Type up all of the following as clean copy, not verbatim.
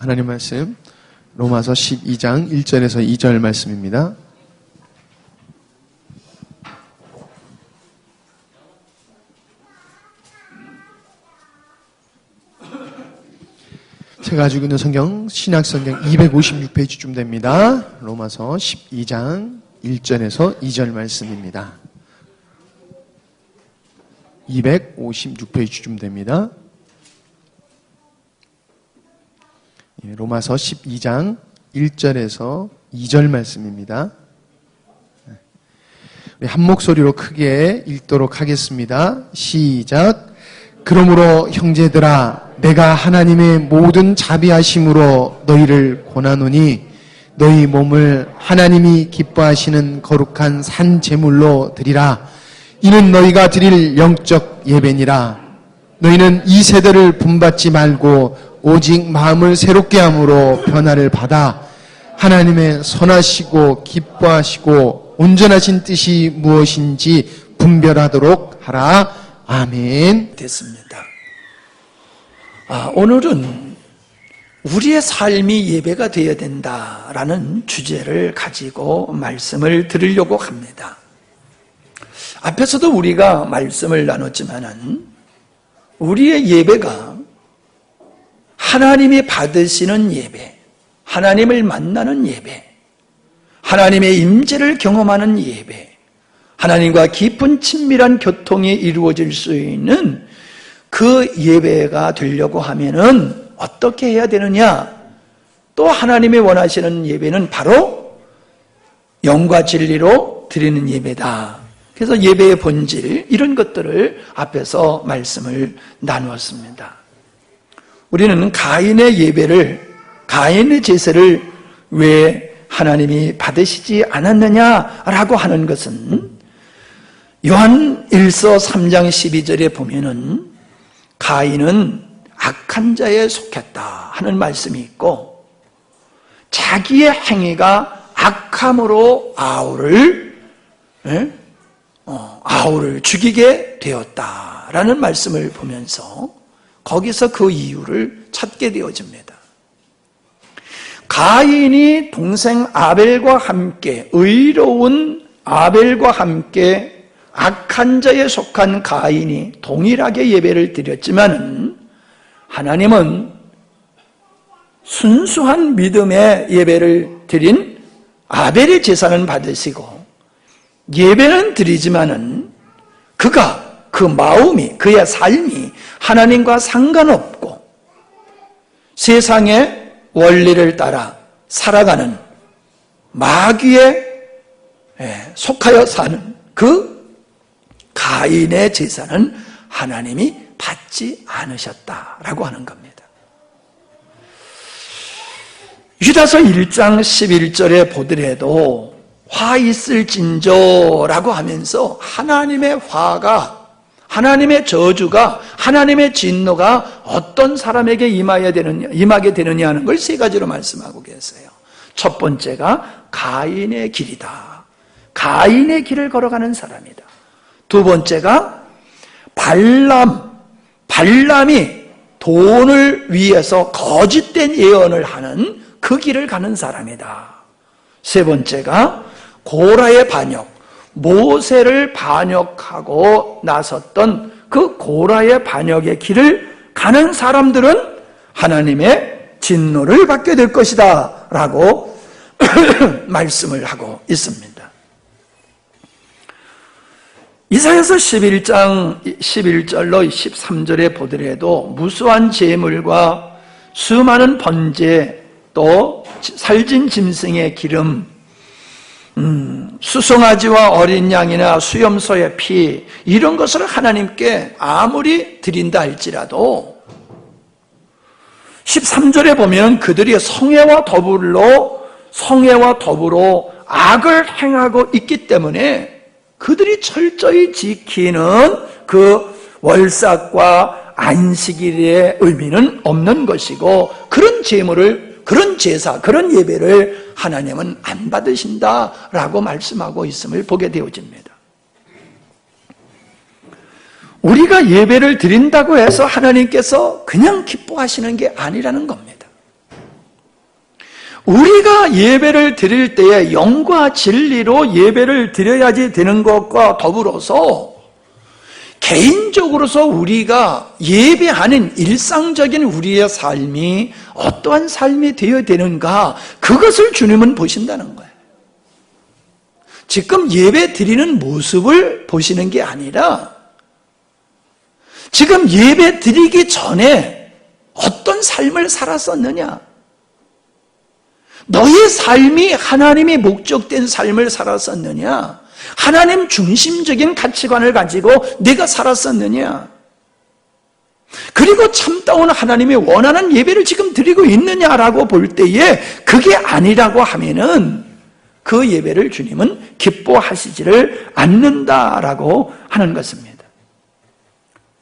하나님 말씀 로마서 12장 1절에서 2절 말씀입니다. 제가 가지고 있는 성경 신약성경 256페이지쯤 됩니다. 로마서 12장 1절에서 2절 말씀입니다. 256페이지쯤 됩니다. 로마서 12장 1절에서 2절 말씀입니다. 우리 한 목소리로 크게 읽도록 하겠습니다. 시작. 그러므로 형제들아 내가 하나님의 모든 자비하심으로 너희를 권하노니 너희 몸을 하나님이 기뻐하시는 거룩한 산 제물로 드리라. 이는 너희가 드릴 영적 예배니라. 너희는 이 세대를 본받지 말고 오직 마음을 새롭게 함으로 변화를 받아 하나님의 선하시고 기뻐하시고 온전하신 뜻이 무엇인지 분별하도록 하라. 아멘. 됐습니다. 오늘은 우리의 삶이 예배가 되어야 된다라는 주제를 가지고 말씀을 드리려고 합니다. 앞에서도 우리가 말씀을 나눴지만은 우리의 예배가 하나님이 받으시는 예배, 하나님을 만나는 예배, 하나님의 임재를 경험하는 예배, 하나님과 깊은 친밀한 교통이 이루어질 수 있는 그 예배가 되려고 하면은 어떻게 해야 되느냐? 또 하나님이 원하시는 예배는 바로 영과 진리로 드리는 예배다. 그래서 예배의 본질, 이런 것들을 앞에서 말씀을 나누었습니다. 우리는 가인의 예배를, 가인의 제사를 왜 하나님이 받으시지 않았느냐라고 하는 것은 요한 1서 3장 12절에 보면은 가인은 악한 자에 속했다 하는 말씀이 있고 자기의 행위가 악함으로 아우를 죽이게 되었다라는 말씀을 보면서 거기서 그 이유를 찾게 되어집니다. 가인이 동생 아벨과 함께, 의로운 아벨과 함께 악한 자에 속한 가인이 동일하게 예배를 드렸지만 하나님은 순수한 믿음의 예배를 드린 아벨의 제사는 받으시고 예배는 드리지만은 그가, 그 마음이, 그의 삶이 하나님과 상관없고 세상의 원리를 따라 살아가는 마귀에 속하여 사는 그 가인의 제사는 하나님이 받지 않으셨다라고 하는 겁니다. 유다서 1장 11절에 보더라도 화 있을진저라고 하면서 하나님의 화가, 하나님의 저주가, 하나님의 진노가 어떤 사람에게 임하게 되느냐 하는 걸 세 가지로 말씀하고 계세요. 첫 번째가 가인의 길이다. 가인의 길을 걸어가는 사람이다. 두 번째가 발람이 돈을 위해서 거짓된 예언을 하는 그 길을 가는 사람이다. 세 번째가 고라의 반역, 모세를 반역하고 나섰던 그 고라의 반역의 길을 가는 사람들은 하나님의 진노를 받게 될 것이다 라고 말씀을 하고 있습니다. 이사야서 11장 11절로 13절에 보더라도 무수한 재물과 수많은 번제, 또 살진 짐승의 기름, 수송아지와 어린 양이나 수염소의 피, 이런 것을 하나님께 아무리 드린다 할지라도 13절에 보면 그들이 성회와 더불어 악을 행하고 있기 때문에 그들이 철저히 지키는 그 월삭과 안식일의 의미는 없는 것이고 그런 제물을, 그런 제사, 그런 예배를 하나님은 안 받으신다라고 말씀하고 있음을 보게 되어집니다. 우리가 예배를 드린다고 해서 하나님께서 그냥 기뻐하시는 게 아니라는 겁니다. 우리가 예배를 드릴 때에 영과 진리로 예배를 드려야지 되는 것과 더불어서 개인적으로서 우리가 예배하는 일상적인 우리의 삶이 어떠한 삶이 되어야 되는가, 그것을 주님은 보신다는 거예요. 지금 예배 드리는 모습을 보시는 게 아니라 지금 예배 드리기 전에 어떤 삶을 살았었느냐, 너의 삶이 하나님이 목적된 삶을 살았었느냐, 하나님 중심적인 가치관을 가지고 내가 살았었느냐, 그리고 참다운 하나님이 원하는 예배를 지금 드리고 있느냐라고 볼 때에 그게 아니라고 하면은 그 예배를 주님은 기뻐하시지를 않는다라고 하는 것입니다.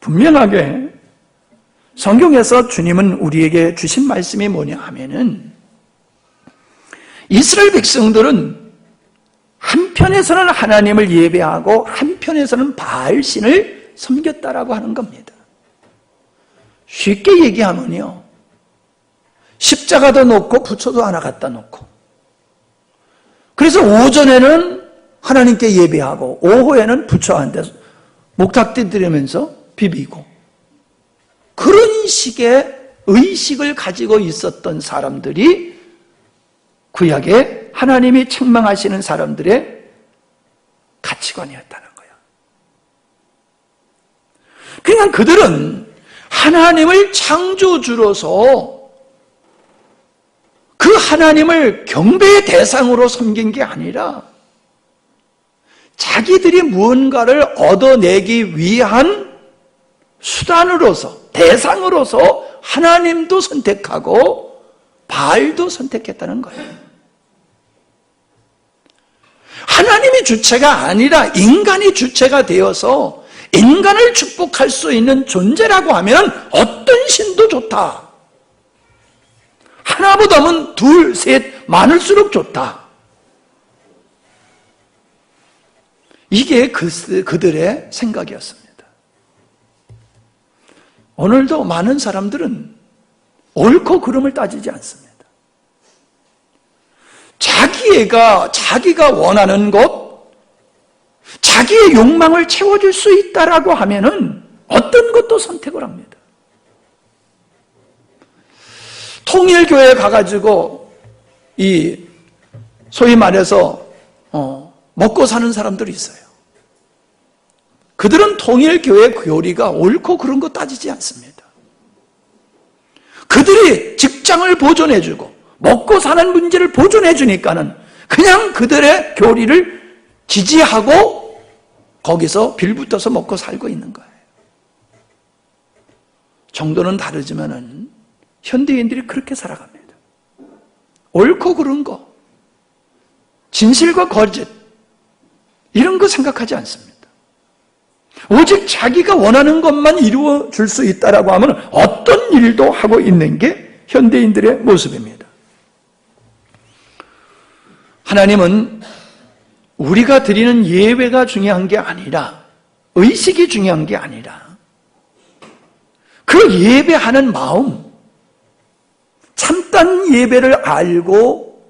분명하게 성경에서 주님은 우리에게 주신 말씀이 뭐냐 하면은, 이스라엘 백성들은 한편에서는 하나님을 예배하고 한편에서는 바알신을 섬겼다라고 하는 겁니다. 쉽게 얘기하면요, 십자가도 놓고 부처도 하나 갖다 놓고, 그래서 오전에는 하나님께 예배하고 오후에는 부처한테 목탁대 드리면서 비비고, 그런 식의 의식을 가지고 있었던 사람들이 구약에 하나님이 책망하시는 사람들의 가치관이었다는 거예요. 그러니까 그들은 하나님을 창조주로서 그 하나님을 경배의 대상으로 섬긴 게 아니라 자기들이 무언가를 얻어내기 위한 수단으로서, 대상으로서 하나님도 선택하고 바알도 선택했다는 거예요. 하나님이 주체가 아니라 인간이 주체가 되어서 인간을 축복할 수 있는 존재라고 하면 어떤 신도 좋다. 하나보다는 둘, 셋 많을수록 좋다. 이게 그들의 생각이었습니다. 오늘도 많은 사람들은 옳고 그름을 따지지 않습니다. 자기가 원하는 것, 자기의 욕망을 채워줄 수 있다라고 하면은 어떤 것도 선택을 합니다. 통일교회에 가가지고 소위 말해서 먹고 사는 사람들이 있어요. 그들은 통일교회 교리가 옳고 그런 거 따지지 않습니다. 그들이 직장을 보존해주고 먹고 사는 문제를 보존해주니까는 그냥 그들의 교리를 지지하고 거기서 빌붙어서 먹고 살고 있는 거예요. 정도는 다르지만은 현대인들이 그렇게 살아갑니다. 옳고 그른 거, 진실과 거짓, 이런 거 생각하지 않습니다. 오직 자기가 원하는 것만 이루어 줄 수 있다라고 하면 어떤 일도 하고 있는 게 현대인들의 모습입니다. 하나님은 우리가 드리는 예배가 중요한 게 아니라, 의식이 중요한 게 아니라 그 예배하는 마음, 참다운 예배를 알고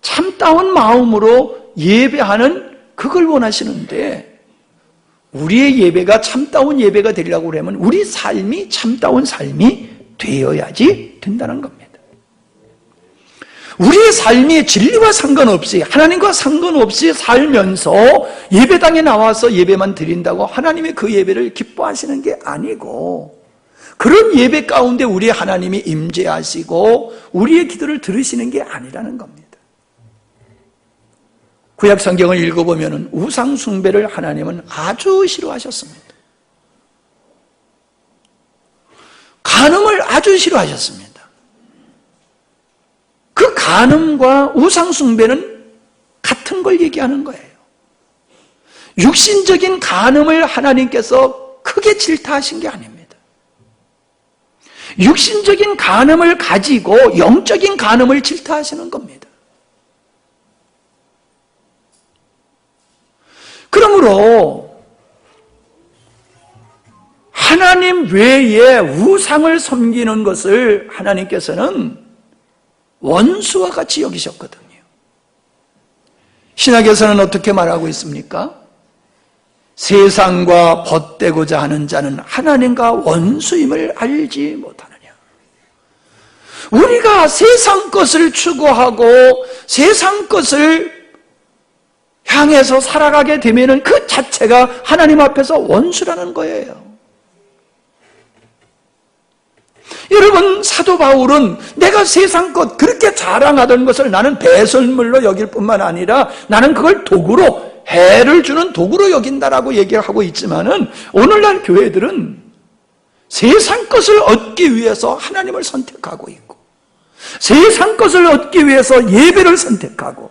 참다운 마음으로 예배하는 그걸 원하시는데, 우리의 예배가 참다운 예배가 되려고 그러면 우리 삶이 참다운 삶이 되어야지 된다는 겁니다. 우리의 삶이 진리와 상관없이, 하나님과 상관없이 살면서 예배당에 나와서 예배만 드린다고 하나님이 그 예배를 기뻐하시는 게 아니고, 그런 예배 가운데 우리 하나님이 임재하시고 우리의 기도를 들으시는 게 아니라는 겁니다. 구약 성경을 읽어보면 우상 숭배를 하나님은 아주 싫어하셨습니다. 간음을 아주 싫어하셨습니다. 그 간음과 우상 숭배는 같은 걸 얘기하는 거예요. 육신적인 간음을 하나님께서 크게 질타하신 게 아닙니다. 육신적인 간음을 가지고 영적인 간음을 질타하시는 겁니다. 그러므로 하나님 외에 우상을 섬기는 것을 하나님께서는 원수와 같이 여기셨거든요. 신약에서는 어떻게 말하고 있습니까? 세상과 벗되고자 하는 자는 하나님과 원수임을 알지 못하느냐. 우리가 세상 것을 추구하고 세상 것을 향해서 살아가게 되면 그 자체가 하나님 앞에서 원수라는 거예요. 여러분, 사도 바울은 내가 세상 것 그렇게 자랑하던 것을 나는 배설물로 여길 뿐만 아니라 나는 그걸 도구로, 해를 주는 도구로 여긴다라고 얘기하고 있지만은 오늘날 교회들은 세상 것을 얻기 위해서 하나님을 선택하고 있고, 세상 것을 얻기 위해서 예배를 선택하고,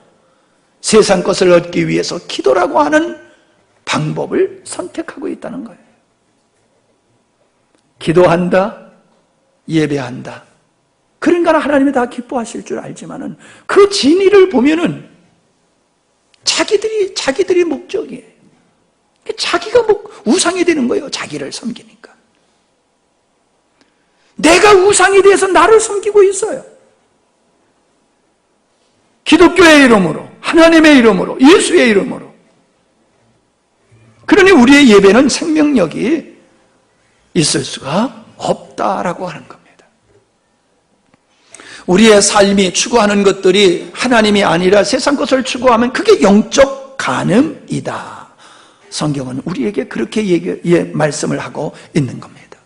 세상 것을 얻기 위해서 기도라고 하는 방법을 선택하고 있다는 거예요. 기도한다, 예배한다. 그러니까 하나님이 다 기뻐하실 줄 알지만은 그 진리를 보면은 자기들이 목적이에요. 자기가 우상이 되는 거예요. 자기를 섬기니까. 내가 우상이 돼서 나를 섬기고 있어요. 기독교의 이름으로, 하나님의 이름으로, 예수의 이름으로. 그러니 우리의 예배는 생명력이 있을 수가 없다라고 하는 겁니다. 우리의 삶이 추구하는 것들이 하나님이 아니라 세상 것을 추구하면 그게 영적 간음이다. 성경은 우리에게 그렇게 말씀을 하고 있는 겁니다.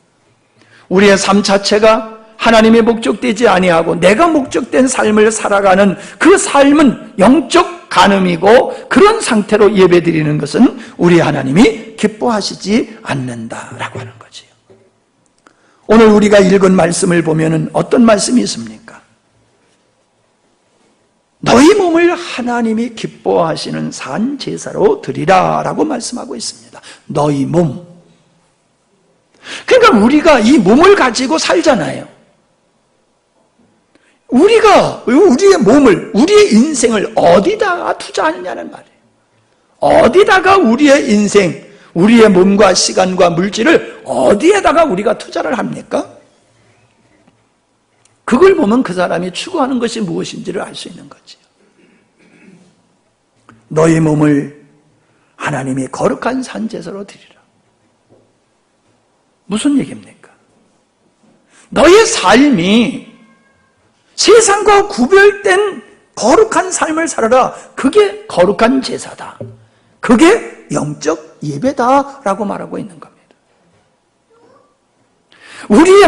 우리의 삶 자체가 하나님의 목적되지 아니하고 내가 목적된 삶을 살아가는 그 삶은 영적 간음이고, 그런 상태로 예배드리는 것은 우리 하나님이 기뻐하시지 않는다라고 하는 거지요. 오늘 우리가 읽은 말씀을 보면은 어떤 말씀이 있습니까? 너희 몸을 하나님이 기뻐하시는 산 제사로 드리라 라고 말씀하고 있습니다. 너희 몸. 그러니까 우리가 이 몸을 가지고 살잖아요. 우리가 우리의 몸을, 우리의 인생을 어디다가 투자하느냐는 말이에요. 어디다가 우리의 인생, 우리의 몸과 시간과 물질을 어디에다가 우리가 투자를 합니까? 그걸 보면 그 사람이 추구하는 것이 무엇인지를 알 수 있는 거지. 너희 몸을 하나님이 거룩한 산제사로 드리라. 무슨 얘기입니까? 너의 삶이 세상과 구별된 거룩한 삶을 살아라. 그게 거룩한 제사다. 그게 영적 예배다라고 말하고 있는 겁니다. 우리의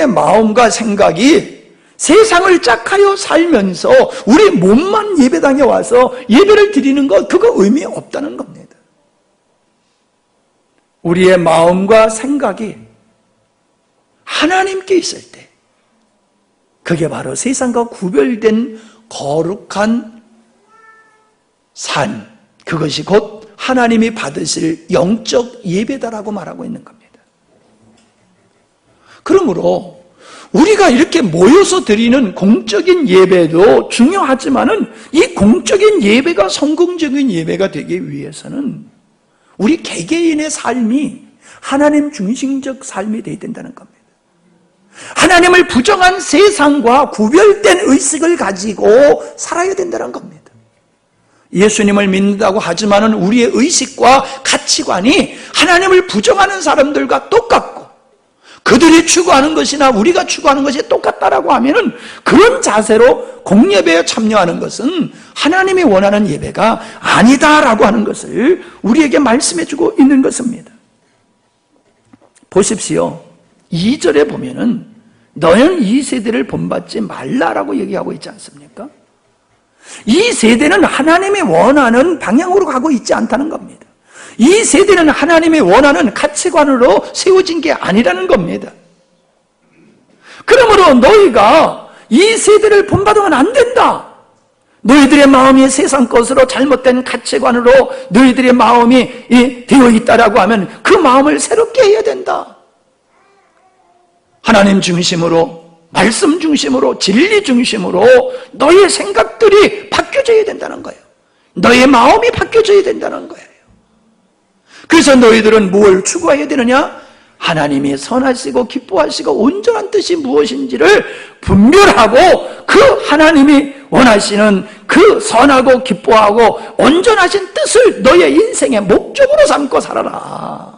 마음과 생각이 세상을 짝하여 살면서 우리 몸만 예배당에 와서 예배를 드리는 것, 그거 의미 없다는 겁니다. 우리의 마음과 생각이 하나님께 있을 때, 그게 바로 세상과 구별된 거룩한 산, 그것이 곧 하나님이 받으실 영적 예배다라고 말하고 있는 겁니다. 그러므로 우리가 이렇게 모여서 드리는 공적인 예배도 중요하지만은 이 공적인 예배가 성공적인 예배가 되기 위해서는 우리 개개인의 삶이 하나님 중심적 삶이 되어야 된다는 겁니다. 하나님을 부정한 세상과 구별된 의식을 가지고 살아야 된다는 겁니다. 예수님을 믿는다고 하지만은 우리의 의식과 가치관이 하나님을 부정하는 사람들과 똑같고, 그들이 추구하는 것이나 우리가 추구하는 것이 똑같다라고 하면은 그런 자세로 공예배에 참여하는 것은 하나님이 원하는 예배가 아니다라고 하는 것을 우리에게 말씀해주고 있는 것입니다. 보십시오. 2절에 보면은 너는 이 세대를 본받지 말라라고 얘기하고 있지 않습니까? 이 세대는 하나님이 원하는 방향으로 가고 있지 않다는 겁니다. 이 세대는 하나님이 원하는 가치관으로 세워진 게 아니라는 겁니다. 그러므로 너희가 이 세대를 본받으면 안 된다. 너희들의 마음이 세상 것으로 잘못된 가치관으로 너희들의 마음이 되어 있다라고 하면 그 마음을 새롭게 해야 된다. 하나님 중심으로, 말씀 중심으로, 진리 중심으로 너의 생각들이 바뀌어져야 된다는 거예요. 너의 마음이 바뀌어져야 된다는 거예요. 그래서 너희들은 뭘 추구해야 되느냐? 하나님이 선하시고 기뻐하시고 온전한 뜻이 무엇인지를 분별하고 그 하나님이 원하시는 그 선하고 기뻐하고 온전하신 뜻을 너의 인생의 목적으로 삼고 살아라.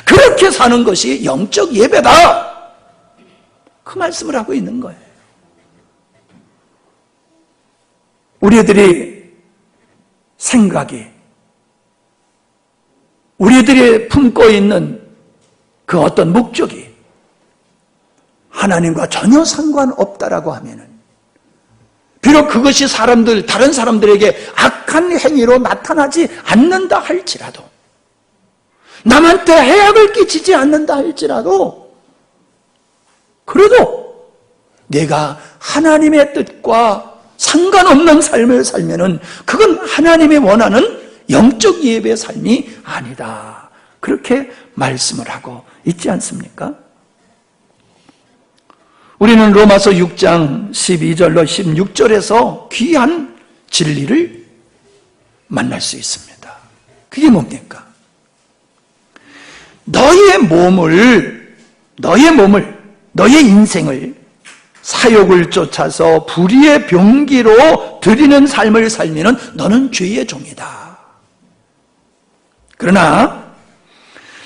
그렇게 사는 것이 영적 예배다. 그 말씀을 하고 있는 거예요. 우리들이 생각이, 우리들이 품고 있는 그 어떤 목적이 하나님과 전혀 상관없다라고 하면은, 비록 그것이 다른 사람들에게 악한 행위로 나타나지 않는다 할지라도, 남한테 해악을 끼치지 않는다 할지라도, 그래도 내가 하나님의 뜻과 상관없는 삶을 살면은 그건 하나님이 원하는 영적 예배의 삶이 아니다. 그렇게 말씀을 하고 있지 않습니까? 우리는 로마서 6장 12절로 16절에서 귀한 진리를 만날 수 있습니다. 그게 뭡니까? 너의 인생을 사욕을 쫓아서 불의의 병기로 드리는 삶을 살면은 너는 죄의 종이다. 그러나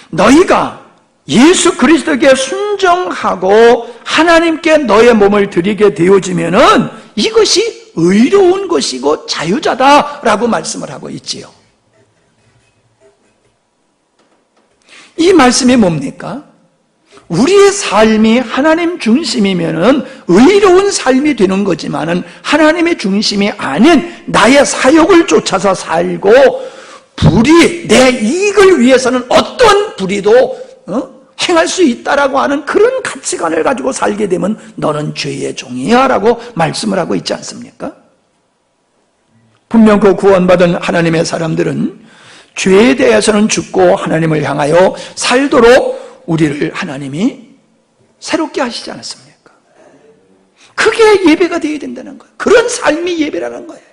너희가 예수 그리스도께 순종하고 하나님께 너의 몸을 드리게 되어지면은 이것이 의로운 것이고 자유자다라고 말씀을 하고 있지요. 이 말씀이 뭡니까? 우리의 삶이 하나님 중심이면은 의로운 삶이 되는 거지만은 하나님의 중심이 아닌 나의 사욕을 쫓아서 살고 내 이익을 위해서는 어떤 불의도 행할 수 있다라고 하는 그런 가치관을 가지고 살게 되면 너는 죄의 종이야 라고 말씀을 하고 있지 않습니까? 분명 그 구원받은 하나님의 사람들은 죄에 대해서는 죽고 하나님을 향하여 살도록 우리를 하나님이 새롭게 하시지 않았습니까? 그게 예배가 되어야 된다는 거예요. 그런 삶이 예배라는 거예요.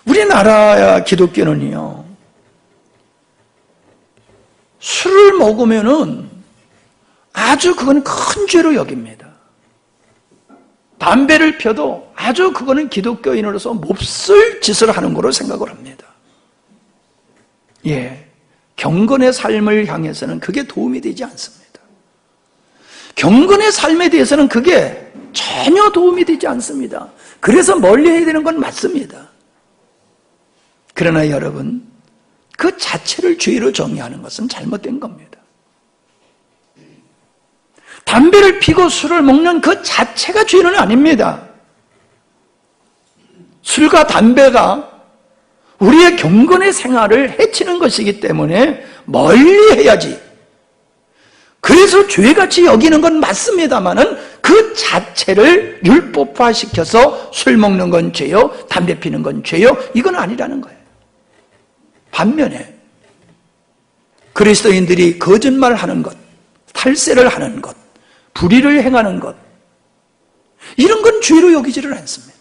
우리나라 기독교는요, 술을 먹으면은 아주 그건 큰 죄로 여깁니다. 담배를 펴도 아주 그거는 기독교인으로서 몹쓸 짓을 하는 거로 생각을 합니다. 경건의 삶을 향해서는 그게 도움이 되지 않습니다. 경건의 삶에 대해서는 그게 전혀 도움이 되지 않습니다. 그래서 멀리 해야 되는 건 맞습니다. 그러나 여러분, 그 자체를 죄로 정의하는 것은 잘못된 겁니다. 담배를 피고 술을 먹는 그 자체가 죄는 아닙니다. 술과 담배가 우리의 경건의 생활을 해치는 것이기 때문에 멀리 해야지. 그래서 죄같이 여기는 건 맞습니다만은 그 자체를 율법화시켜서 술 먹는 건 죄요, 담배 피는 건 죄요, 이건 아니라는 거예요. 반면에 그리스도인들이 거짓말하는 것, 탈세를 하는 것, 불의를 행하는 것, 이런 건 죄로 여기지를 않습니다.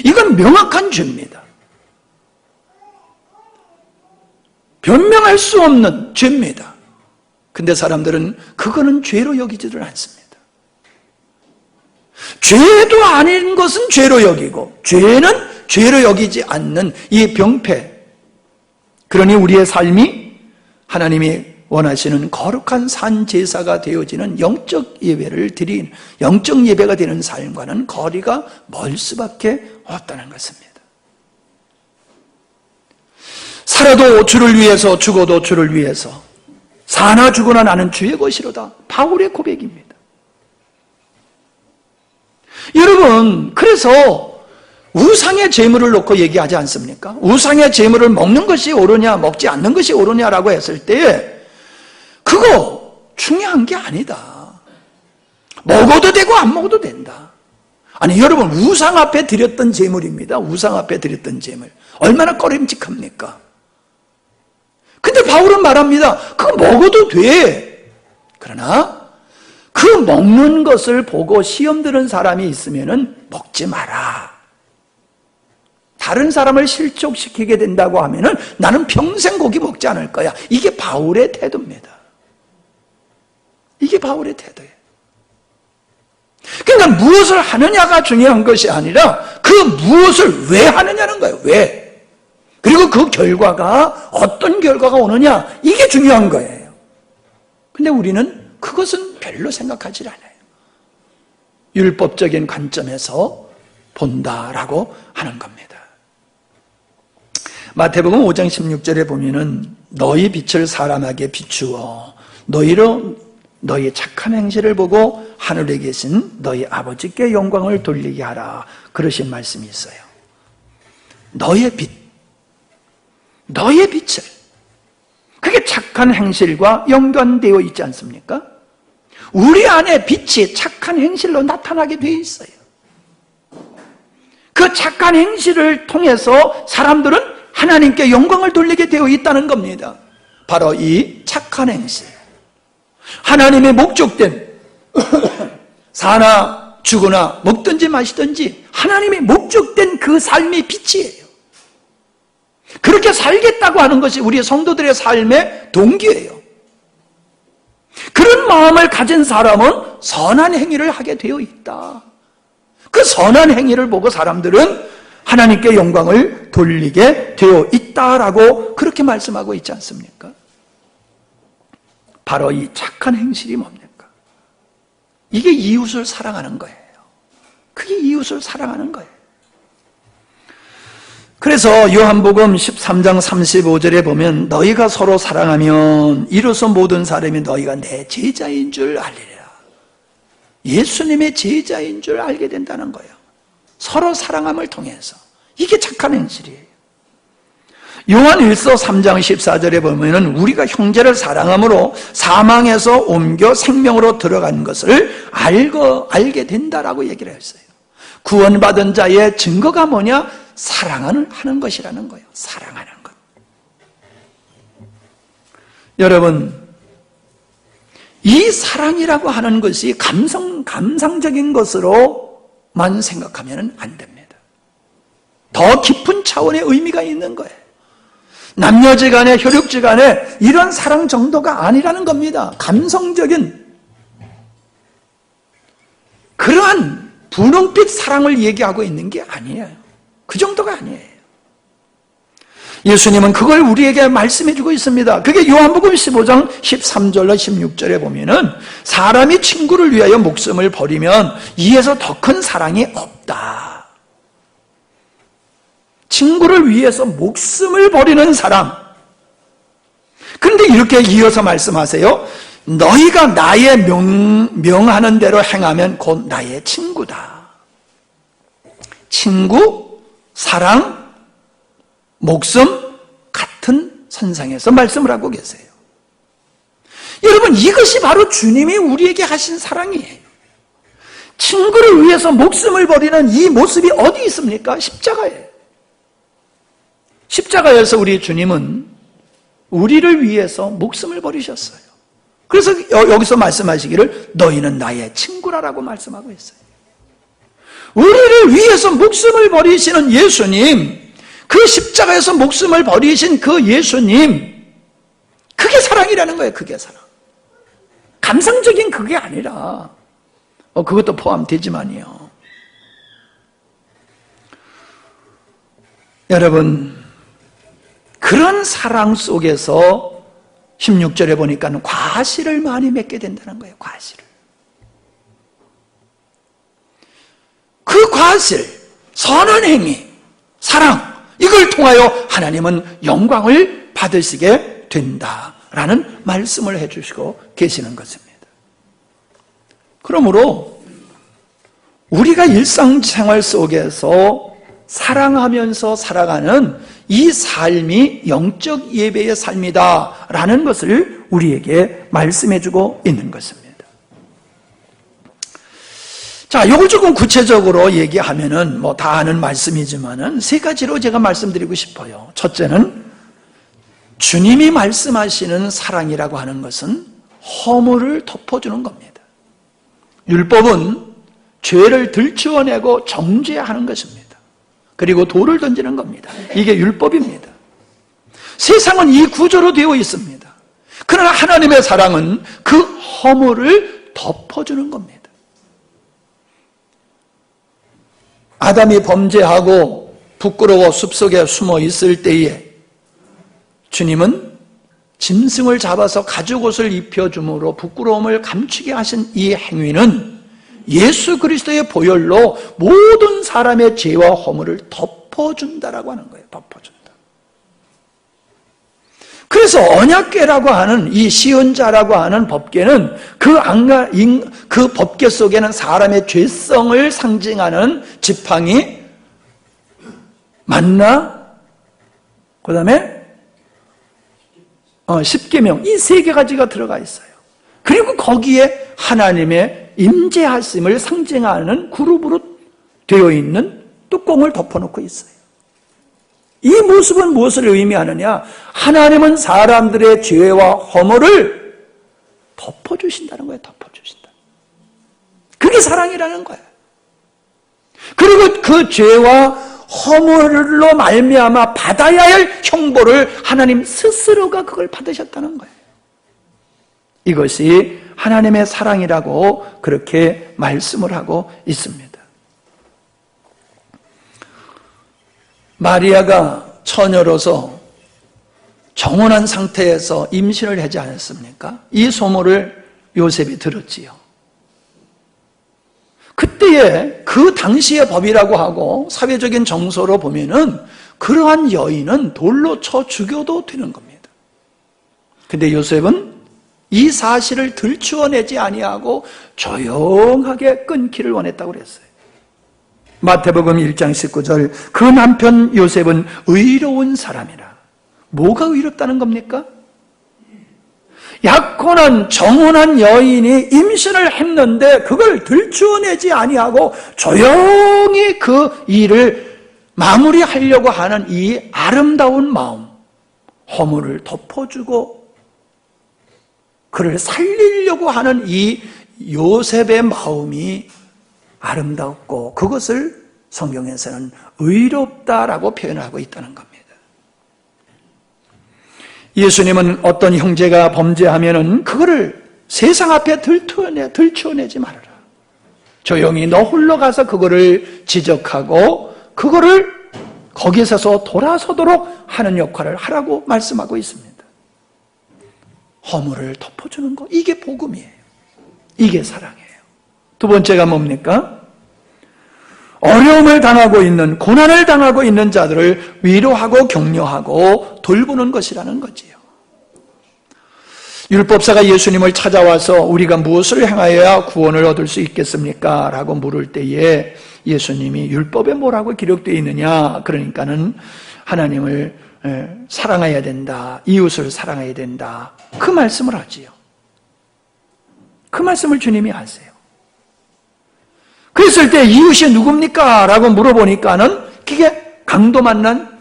이건 명확한 죄입니다. 변명할 수 없는 죄입니다. 근데 사람들은 그거는 죄로 여기지를 않습니다. 죄도 아닌 것은 죄로 여기고 죄는 죄로 여기지 않는 이 병폐. 그러니 우리의 삶이 하나님이 원하시는 거룩한 산 제사가 되어지는 영적 예배가 되는 삶과는 거리가 멀 수밖에 없다는 것입니다. 살아도 주를 위해서, 죽어도 주를 위해서, 사나 죽으나 나는 주의 것이로다. 바울의 고백입니다. 여러분, 그래서 우상의 제물을 놓고 얘기하지 않습니까? 우상의 제물을 먹는 것이 옳으냐, 먹지 않는 것이 옳으냐라고 했을 때 그거 중요한 게 아니다. 먹어도 되고 안 먹어도 된다. 아니 여러분, 우상 앞에 드렸던 제물입니다. 우상 앞에 드렸던 제물. 얼마나 꺼림칙합니까? 근데 바울은 말합니다. 그거 먹어도 돼. 그러나 그 먹는 것을 보고 시험 드는 사람이 있으면은 먹지 마라. 다른 사람을 실족시키게 된다고 하면은 나는 평생 고기 먹지 않을 거야. 이게 바울의 태도입니다. 이게 바울의 태도예요. 그러니까 무엇을 하느냐가 중요한 것이 아니라 그 무엇을 왜 하느냐는 거예요. 왜? 그리고 그 결과가 어떤 결과가 오느냐, 이게 중요한 거예요. 근데 우리는 그것은 별로 생각하지 않아요. 율법적인 관점에서 본다라고 하는 겁니다. 마태복음 5장 16절에 보면은 너희 빛을 사람에게 비추어 너희 착한 행실을 보고 하늘에 계신 너희 아버지께 영광을 돌리게 하라, 그러신 말씀이 있어요. 너의 빛, 너의 빛을, 그게 착한 행실과 연관되어 있지 않습니까? 우리 안에 빛이 착한 행실로 나타나게 되어 있어요. 그 착한 행실을 통해서 사람들은 하나님께 영광을 돌리게 되어 있다는 겁니다. 바로 이 착한 행실, 하나님의 목적된 사나 죽으나 먹든지 마시든지 하나님의 목적된 그 삶이 빛이에요. 그렇게 살겠다고 하는 것이 우리 성도들의 삶의 동기예요. 그런 마음을 가진 사람은 선한 행위를 하게 되어 있다. 그 선한 행위를 보고 사람들은 하나님께 영광을 돌리게 되어 있다라고 그렇게 말씀하고 있지 않습니까? 바로 이 착한 행실이 뭡니까? 이게 이웃을 사랑하는 거예요. 그게 이웃을 사랑하는 거예요. 그래서 요한복음 13장 35절에 보면 너희가 서로 사랑하면 이로써 모든 사람이 너희가 내 제자인 줄 알리리라. 예수님의 제자인 줄 알게 된다는 거예요. 서로 사랑함을 통해서. 이게 착한 행실이에요. 요한일서 3장 14절에 보면 우리가 형제를 사랑함으로 사망에서 옮겨 생명으로 들어간 것을 알게 된다라고 얘기를 했어요. 구원받은 자의 증거가 뭐냐? 사랑하는 것이라는 거예요. 사랑하는 것. 여러분, 이 사랑이라고 하는 것이 감상적인 것으로만 생각하면 안 됩니다. 더 깊은 차원의 의미가 있는 거예요. 남녀지간에, 혈육지간에 이런 사랑 정도가 아니라는 겁니다. 감성적인 그러한 분홍빛 사랑을 얘기하고 있는 게 아니에요. 그 정도가 아니에요. 예수님은 그걸 우리에게 말씀해 주고 있습니다. 그게 요한복음 15장 13절로 16절에 보면은 사람이 친구를 위하여 목숨을 버리면 이에서 더 큰 사랑이 없다. 친구를 위해서 목숨을 버리는 사람. 그런데 이렇게 이어서 말씀하세요. 너희가 나의 명하는 대로 행하면 곧 나의 친구다. 친구, 사랑, 목숨 같은 선상에서 말씀을 하고 계세요. 여러분, 이것이 바로 주님이 우리에게 하신 사랑이에요. 친구를 위해서 목숨을 버리는 이 모습이 어디 있습니까? 십자가예요. 십자가에서 우리 주님은 우리를 위해서 목숨을 버리셨어요. 그래서 여기서 말씀하시기를 너희는 나의 친구라라고 말씀하고 있어요. 우리를 위해서 목숨을 버리시는 예수님, 그 십자가에서 목숨을 버리신 그 예수님, 그게 사랑이라는 거예요. 그게 사랑. 감상적인 그게 아니라 그것도 포함되지만요. 여러분, 그런 사랑 속에서 16절에 보니까 과실을 많이 맺게 된다는 거예요. 과실을. 그 과실, 선한 행위, 사랑, 이걸 통하여 하나님은 영광을 받으시게 된다라는 말씀을 해주시고 계시는 것입니다. 그러므로 우리가 일상생활 속에서 사랑하면서 살아가는 이 삶이 영적 예배의 삶이다라는 것을 우리에게 말씀해주고 있는 것입니다. 자, 이걸 조금 구체적으로 얘기하면은 다 아는 말씀이지만은 세 가지로 제가 말씀드리고 싶어요. 첫째는 주님이 말씀하시는 사랑이라고 하는 것은 허물을 덮어주는 겁니다. 율법은 죄를 들추어내고 정죄하는 것입니다. 그리고 돌을 던지는 겁니다. 이게 율법입니다. 세상은 이 구조로 되어 있습니다. 그러나 하나님의 사랑은 그 허물을 덮어주는 겁니다. 아담이 범죄하고 부끄러워 숲속에 숨어 있을 때에 주님은 짐승을 잡아서 가죽옷을 입혀줌으로 부끄러움을 감추게 하신 이 행위는 예수 그리스도의 보혈로 모든 사람의 죄와 허물을 덮어준다라고 하는 거예요. 덮어준다. 그래서 언약궤라고 하는 이 시은자라고 하는 법궤는 그 법궤 속에는 사람의 죄성을 상징하는 지팡이, 만나, 그 다음에 십계명, 이 세 가지가 들어가 있어요. 그리고 거기에 하나님의 임재하심을 상징하는 그룹으로 되어 있는 뚜껑을 덮어놓고 있어요. 이 모습은 무엇을 의미하느냐? 하나님은 사람들의 죄와 허물을 덮어주신다는 거예요. 덮어주신다. 그게 사랑이라는 거예요. 그리고 그 죄와 허물로 말미암아 받아야 할 형벌을 하나님 스스로가 그걸 받으셨다는 거예요. 이것이 하나님의 사랑이라고 그렇게 말씀을 하고 있습니다. 마리아가 처녀로서 정혼한 상태에서 임신을 하지 않았습니까? 이 소문을 요셉이 들었지요. 그때의 그 당시의 법이라고 하고 사회적인 정서로 보면은 그러한 여인은 돌로 쳐 죽여도 되는 겁니다. 근데 요셉은 이 사실을 들추어내지 아니하고 조용하게 끊기를 원했다고 그랬어요. 마태복음 1장 19절, 그 남편 요셉은 의로운 사람이라. 뭐가 의롭다는 겁니까? 약혼한 정혼한 여인이 임신을 했는데 그걸 들추어내지 아니하고 조용히 그 일을 마무리하려고 하는 이 아름다운 마음, 허물을 덮어주고 그를 살리려고 하는 이 요셉의 마음이 아름답고 그것을 성경에서는 의롭다라고 표현하고 있다는 겁니다. 예수님은 어떤 형제가 범죄하면은 그거를 세상 앞에 들추어내지 말아라. 조용히 너 홀로 가서 그거를 지적하고 그거를 거기서서 돌아서도록 하는 역할을 하라고 말씀하고 있습니다. 허물을 덮어주는 거, 이게 복음이에요. 이게 사랑이에요. 두 번째가 뭡니까? 어려움을 당하고 있는, 고난을 당하고 있는 자들을 위로하고 격려하고 돌보는 것이라는 거지요. 율법사가 예수님을 찾아와서 우리가 무엇을 행하여야 구원을 얻을 수 있겠습니까? 라고 물을 때에 예수님이 율법에 뭐라고 기록되어 있느냐? 그러니까는 하나님을 사랑해야 된다. 이웃을 사랑해야 된다. 그 말씀을 하지요. 그 말씀을 주님이 하세요. 그랬을 때 이웃이 누굽니까? 라고 물어보니까는 그게 강도 만난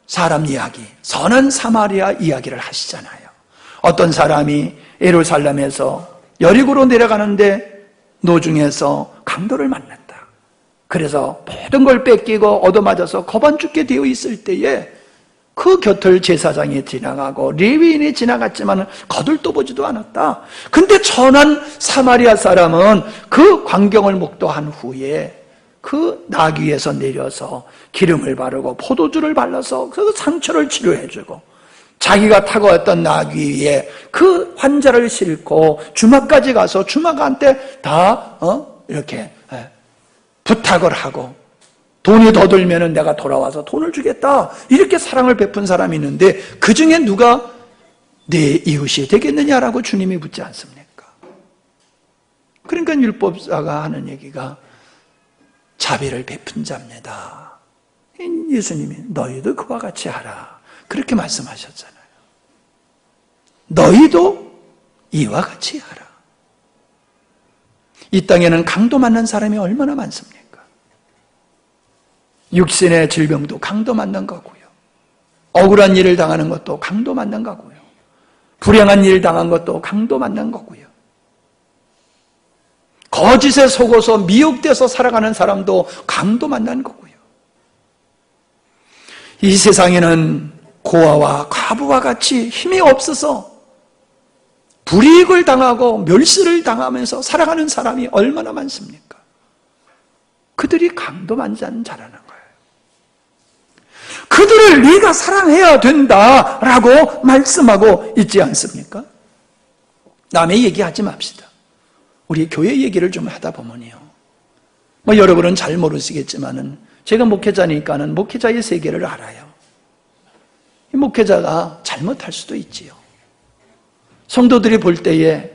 사람 이야기, 선한 사마리아 이야기를 하시잖아요. 어떤 사람이 예루살렘에서 여리고로 내려가는데 노중에서 강도를 만났다. 그래서 모든 걸 뺏기고 얻어맞아서 거반 죽게 되어 있을 때에 그 곁을 제사장이 지나가고 레위인이 지나갔지만 거들떠보지도 않았다. 근데 천한 사마리아 사람은 그 광경을 목도한 후에 그 나귀에서 내려서 기름을 바르고 포도주를 발라서 그 상처를 치료해주고 자기가 타고 왔던 나귀 위에 그 환자를 싣고 주막까지 가서 주막한테 다 이렇게 부탁을 하고 돈이 더 들면은 내가 돌아와서 돈을 주겠다. 이렇게 사랑을 베푼 사람이 있는데 그 중에 누가 내 이웃이 되겠느냐라고 주님이 묻지 않습니까? 그러니까 율법사가 하는 얘기가 자비를 베푼 자입니다. 예수님이 너희도 그와 같이 하라. 그렇게 말씀하셨잖아요. 너희도 이와 같이 하라. 이 땅에는 강도 맞는 사람이 얼마나 많습니까? 육신의 질병도 강도 맞는 거고요. 억울한 일을 당하는 것도 강도 맞는 거고요. 불행한 일을 당한 것도 강도 맞는 거고요. 거짓에 속어서 미혹돼서 살아가는 사람도 강도 만난 거고요. 이 세상에는 고아와 과부와 같이 힘이 없어서 불이익을 당하고 멸시를 당하면서 살아가는 사람이 얼마나 많습니까? 그들이 강도만잔 자라는 거예요. 그들을 네가 사랑해야 된다라고 말씀하고 있지 않습니까? 남의 얘기하지 맙시다. 우리 교회 얘기를 좀 하다 보면요. 여러분은 잘 모르시겠지만은 제가 목회자니까는 목회자의 세계를 알아요. 이 목회자가 잘못할 수도 있지요. 성도들이 볼 때에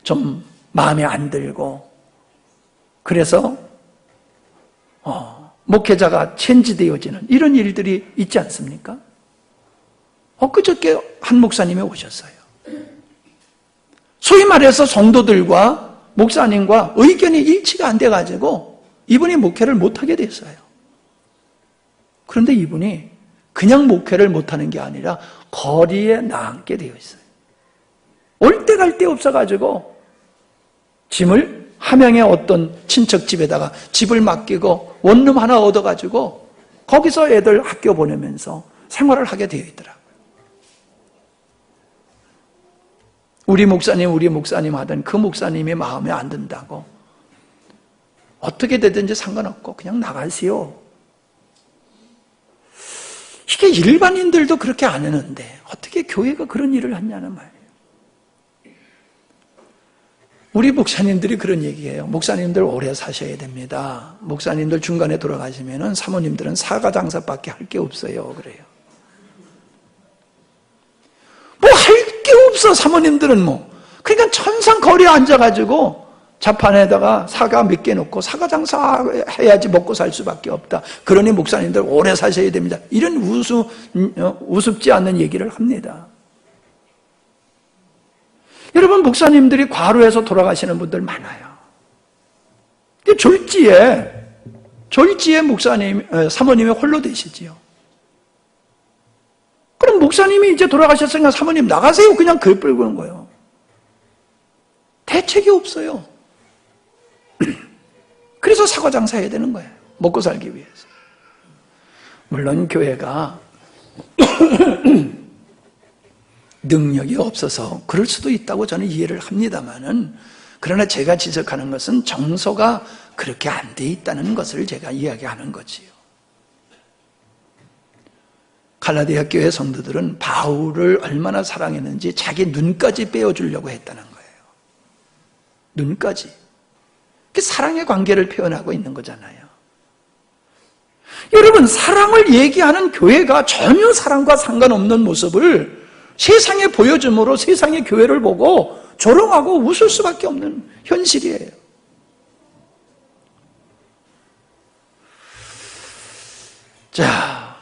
좀 마음에 안 들고 그래서 목회자가 체인지되어지는 이런 일들이 있지 않습니까? 엊그저께 한 목사님이 오셨어요. 소위 말해서 성도들과 목사님과 의견이 일치가 안 돼가지고 이분이 목회를 못하게 됐어요. 그런데 이분이 그냥 목회를 못하는 게 아니라 거리에 나앉게 되어 있어요. 올 때 갈 데 없어가지고 짐을 함양의 어떤 친척 집에다가 집을 맡기고 원룸 하나 얻어가지고 거기서 애들 학교 보내면서 생활을 하게 되어 있더라고요. 우리 목사님 하던 그 목사님이 마음에 안 든다고 어떻게 되든지 상관없고 그냥 나가시오. 이게 일반인들도 그렇게 안 하는데 어떻게 교회가 그런 일을 하냐는 말이에요. 우리 목사님들이 그런 얘기해요. 목사님들 오래 사셔야 됩니다. 목사님들 중간에 돌아가시면은 사모님들은 사과 장사밖에 할 게 없어요. 그래요. 뭐 할 게 없어 사모님들은 뭐. 그러니까 천상 거리에 앉아가지고 자판에다가 사과 몇 개 놓고 사과 장사 해야지 먹고 살 수밖에 없다. 그러니 목사님들 오래 사셔야 됩니다. 이런 우습지 않는 얘기를 합니다. 여러분 목사님들이 과로해서 돌아가시는 분들 많아요. 근데 졸지에 목사님, 사모님이 홀로 되시지요. 그럼 목사님이 이제 돌아가셨으니까 사모님 나가세요. 그냥 글 끌고 거예요. 대책이 없어요. 그래서 사과 장사해야 되는 거예요. 먹고 살기 위해서. 물론 교회가 능력이 없어서 그럴 수도 있다고 저는 이해를 합니다만은 그러나 제가 지적하는 것은 정서가 그렇게 안 돼 있다는 것을 제가 이야기하는 거지요. 갈라디아 교회 성도들은 바울을 얼마나 사랑했는지 자기 눈까지 빼어주려고 했다는 거예요. 눈까지. 그게 사랑의 관계를 표현하고 있는 거잖아요. 여러분 사랑을 얘기하는 교회가 전혀 사랑과 상관없는 모습을 세상에 보여줌으로 세상의 교회를 보고 조롱하고 웃을 수밖에 없는 현실이에요. 자,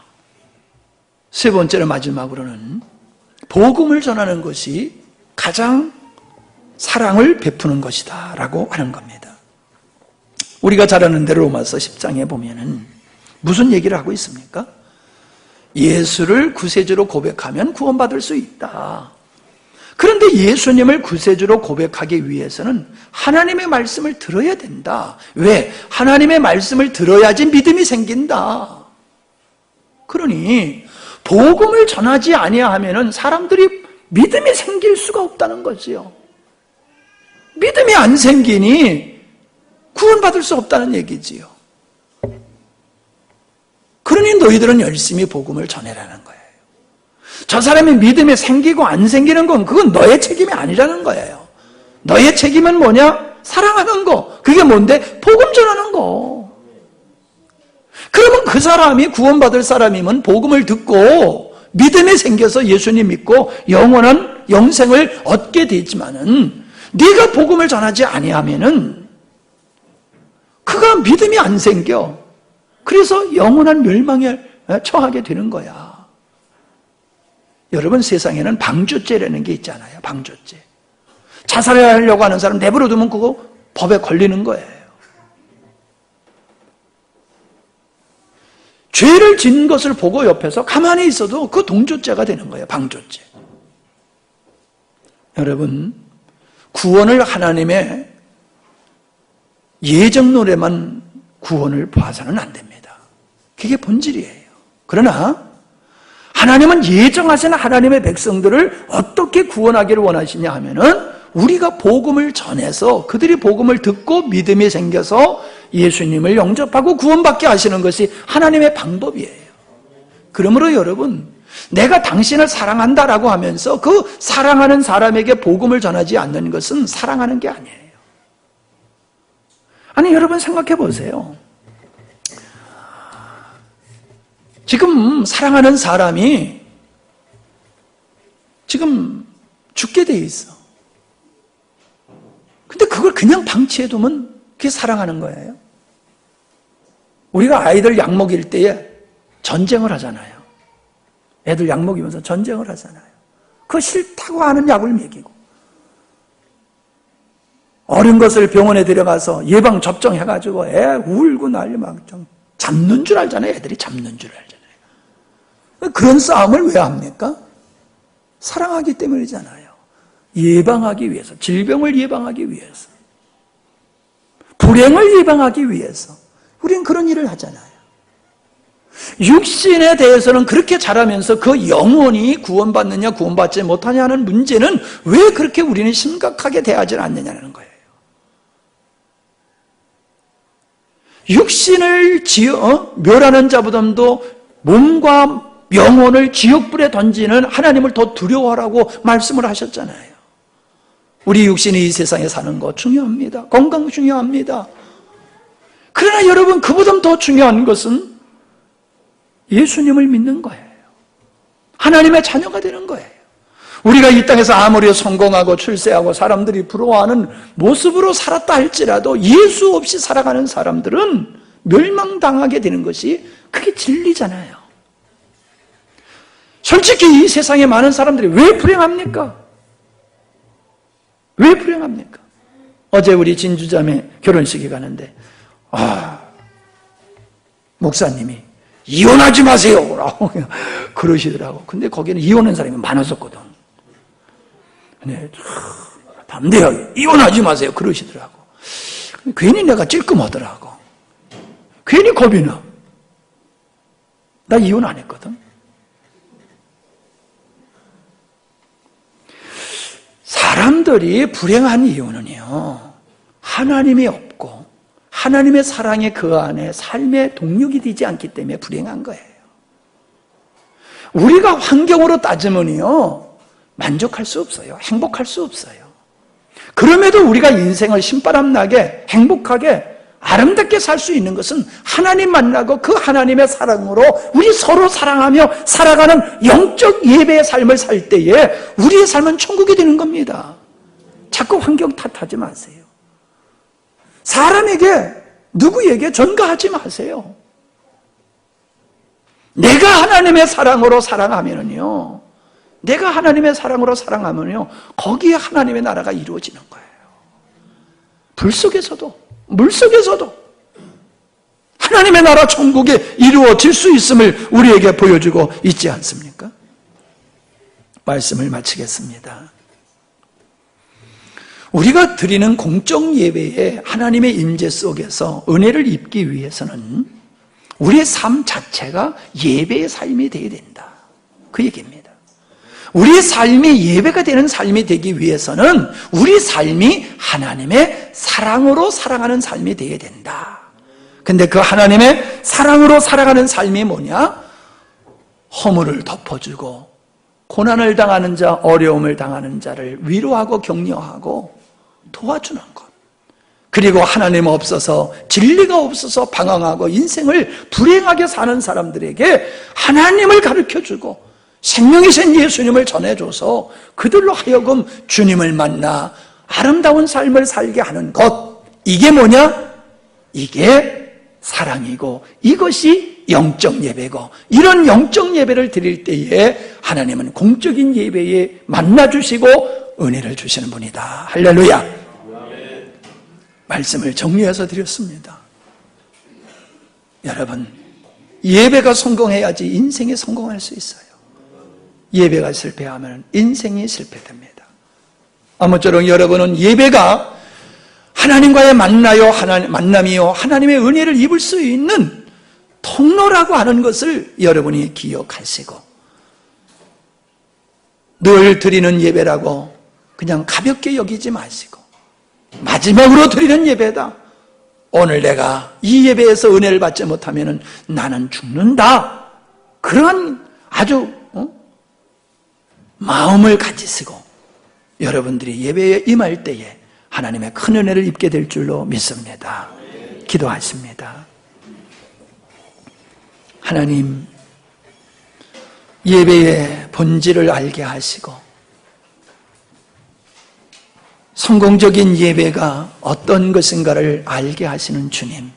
세 번째로 마지막으로는 복음을 전하는 것이 가장 사랑을 베푸는 것이다 라고 하는 겁니다. 우리가 잘 아는 대로 로마서 10장에 보면은 무슨 얘기를 하고 있습니까? 예수를 구세주로 고백하면 구원받을 수 있다. 그런데 예수님을 구세주로 고백하기 위해서는 하나님의 말씀을 들어야 된다. 왜? 하나님의 말씀을 들어야지 믿음이 생긴다. 그러니 복음을 전하지 아니하면은 사람들이 믿음이 생길 수가 없다는 거지요. 믿음이 안 생기니 구원받을 수 없다는 얘기지요. 그러니 너희들은 열심히 복음을 전해라는 거예요. 저 사람이 믿음이 생기고 안 생기는 건 그건 너의 책임이 아니라는 거예요. 너의 책임은 뭐냐? 사랑하는 거. 그게 뭔데? 복음 전하는 거. 그러면 그 사람이 구원받을 사람이면 복음을 듣고 믿음이 생겨서 예수님 믿고 영원한 영생을 얻게 되지만은 네가 복음을 전하지 아니하면은 그가 믿음이 안 생겨. 그래서 영원한 멸망에 처하게 되는 거야. 여러분 세상에는 방조죄라는 게 있잖아요. 방조죄. 자살하려고 하는 사람 내버려 두면 그거 법에 걸리는 거예요. 죄를 지은 것을 보고 옆에서 가만히 있어도 그 동조죄가 되는 거예요. 방조죄. 여러분 구원을 하나님의 예정론에만 구원을 봐서는 안 됩니다. 그게 본질이에요. 그러나 하나님은 예정하신 하나님의 백성들을 어떻게 구원하기를 원하시냐 하면은 우리가 복음을 전해서 그들이 복음을 듣고 믿음이 생겨서 예수님을 영접하고 구원받게 하시는 것이 하나님의 방법이에요. 그러므로 여러분, 내가 당신을 사랑한다라고 하면서 그 사랑하는 사람에게 복음을 전하지 않는 것은 사랑하는 게 아니에요. 아니, 여러분 생각해 보세요. 지금 사랑하는 사람이 지금 죽게 돼 있어. 근데 그걸 그냥 방치해두면 그게 사랑하는 거예요. 우리가 아이들 약 먹일 때에 전쟁을 하잖아요. 애들 약 먹이면서 전쟁을 하잖아요. 그거 싫다고 하는 약을 먹이고, 어린 것을 병원에 데려가서 예방 접종해가지고 애 울고 난리 막 좀 잡는 줄 알잖아요. 애들이 잡는 줄 알잖아요. 그런 싸움을 왜 합니까? 사랑하기 때문이잖아요. 예방하기 위해서, 질병을 예방하기 위해서, 불행을 예방하기 위해서 우리는 그런 일을 하잖아요. 육신에 대해서는 그렇게 잘하면서 그 영혼이 구원받느냐 구원받지 못하냐는 문제는 왜 그렇게 우리는 심각하게 대하지 않느냐는 거예요. 육신을 멸하는 자보다도 몸과 영혼을 지옥불에 던지는 하나님을 더 두려워하라고 말씀을 하셨잖아요. 우리 육신이 이 세상에 사는 거 중요합니다. 건강 중요합니다. 그러나 여러분, 그보다 더 중요한 것은 예수님을 믿는 거예요. 하나님의 자녀가 되는 거예요. 우리가 이 땅에서 아무리 성공하고 출세하고 사람들이 부러워하는 모습으로 살았다 할지라도 예수 없이 살아가는 사람들은 멸망당하게 되는 것이 그게 진리잖아요. 솔직히 이 세상에 많은 사람들이 왜 불행합니까? 왜 불행합니까? 어제 우리 진주자매 결혼식에 가는데 목사님이 이혼하지 마세요 라고 그러시더라고. 근데 거기는 이혼한 사람이 많았었거든. 근데 담대하게 이혼하지 마세요 그러시더라고. 괜히 내가 찔끔하더라고. 괜히 겁이 나. 나 이혼 안 했거든. 사람들이 불행한 이유는요, 하나님이 없고 하나님의 사랑이 그 안에 삶의 동력이 되지 않기 때문에 불행한 거예요. 우리가 환경으로 따지면요, 만족할 수 없어요. 행복할 수 없어요. 그럼에도 우리가 인생을 신바람나게 행복하게 아름답게 살 수 있는 것은 하나님 만나고 그 하나님의 사랑으로 우리 서로 사랑하며 살아가는 영적 예배의 삶을 살 때에 우리의 삶은 천국이 되는 겁니다. 자꾸 환경 탓하지 마세요. 사람에게, 누구에게 전가하지 마세요. 내가 하나님의 사랑으로 사랑하면요, 내가 하나님의 사랑으로 사랑하면요, 거기에 하나님의 나라가 이루어지는 거예요. 불 속에서도 물 속에서도 하나님의 나라 천국이 이루어질 수 있음을 우리에게 보여주고 있지 않습니까? 말씀을 마치겠습니다. 우리가 드리는 공적 예배에 하나님의 임재 속에서 은혜를 입기 위해서는 우리의 삶 자체가 예배의 삶이 되어야 된다. 그 얘기입니다. 우리의 삶이 예배가 되는 삶이 되기 위해서는 우리 삶이 하나님의 사랑으로 살아가는 삶이 되어야 된다. 근데 그 하나님의 사랑으로 살아가는 삶이 뭐냐? 허물을 덮어주고 고난을 당하는 자, 어려움을 당하는 자를 위로하고 격려하고 도와주는 것. 그리고 하나님 없어서, 진리가 없어서 방황하고 인생을 불행하게 사는 사람들에게 하나님을 가르쳐주고 생명이신 예수님을 전해줘서 그들로 하여금 주님을 만나 아름다운 삶을 살게 하는 것. 이게 뭐냐? 이게 사랑이고 이것이 영적 예배고, 이런 영적 예배를 드릴 때에 하나님은 공적인 예배에 만나주시고 은혜를 주시는 분이다. 할렐루야. 말씀을 정리해서 드렸습니다. 여러분, 예배가 성공해야지 인생이 성공할 수 있어요. 예배가 실패하면 인생이 실패됩니다. 아무쪼록 여러분은 예배가 하나님과의 만남이요 하나님의 은혜를 입을 수 있는 통로라고 하는 것을 여러분이 기억하시고, 늘 드리는 예배라고 그냥 가볍게 여기지 마시고 마지막으로 드리는 예배다. 오늘 내가 이 예배에서 은혜를 받지 못하면 나는 죽는다. 그런 아주 마음을 가지시고 여러분들이 예배에 임할 때에 하나님의 큰 은혜를 입게 될 줄로 믿습니다. 기도하십니다. 하나님, 예배의 본질을 알게 하시고 성공적인 예배가 어떤 것인가를 알게 하시는 주님,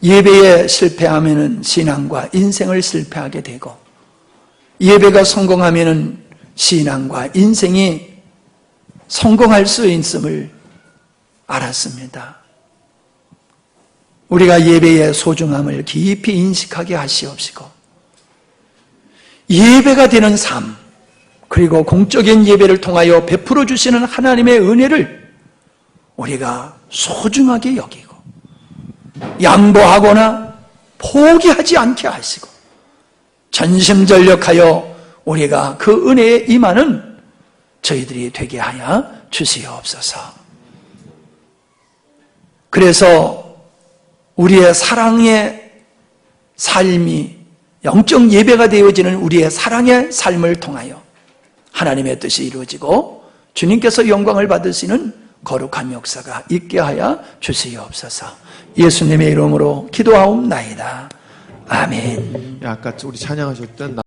예배에 실패하면 신앙과 인생을 실패하게 되고 예배가 성공하면 신앙과 인생이 성공할 수 있음을 알았습니다. 우리가 예배의 소중함을 깊이 인식하게 하시옵시고 예배가 되는 삶, 그리고 공적인 예배를 통하여 베풀어 주시는 하나님의 은혜를 우리가 소중하게 여기고 양보하거나 포기하지 않게 하시고 전심전력하여 우리가 그 은혜에 임하는 저희들이 되게 하여 주시옵소서. 그래서 우리의 사랑의 삶이 영적 예배가 되어지는 우리의 사랑의 삶을 통하여 하나님의 뜻이 이루어지고 주님께서 영광을 받으시는 거룩한 역사가 있게 하여 주시옵소서. 예수님의 이름으로 기도하옵나이다. 아멘. 아까 우리 찬양하셨던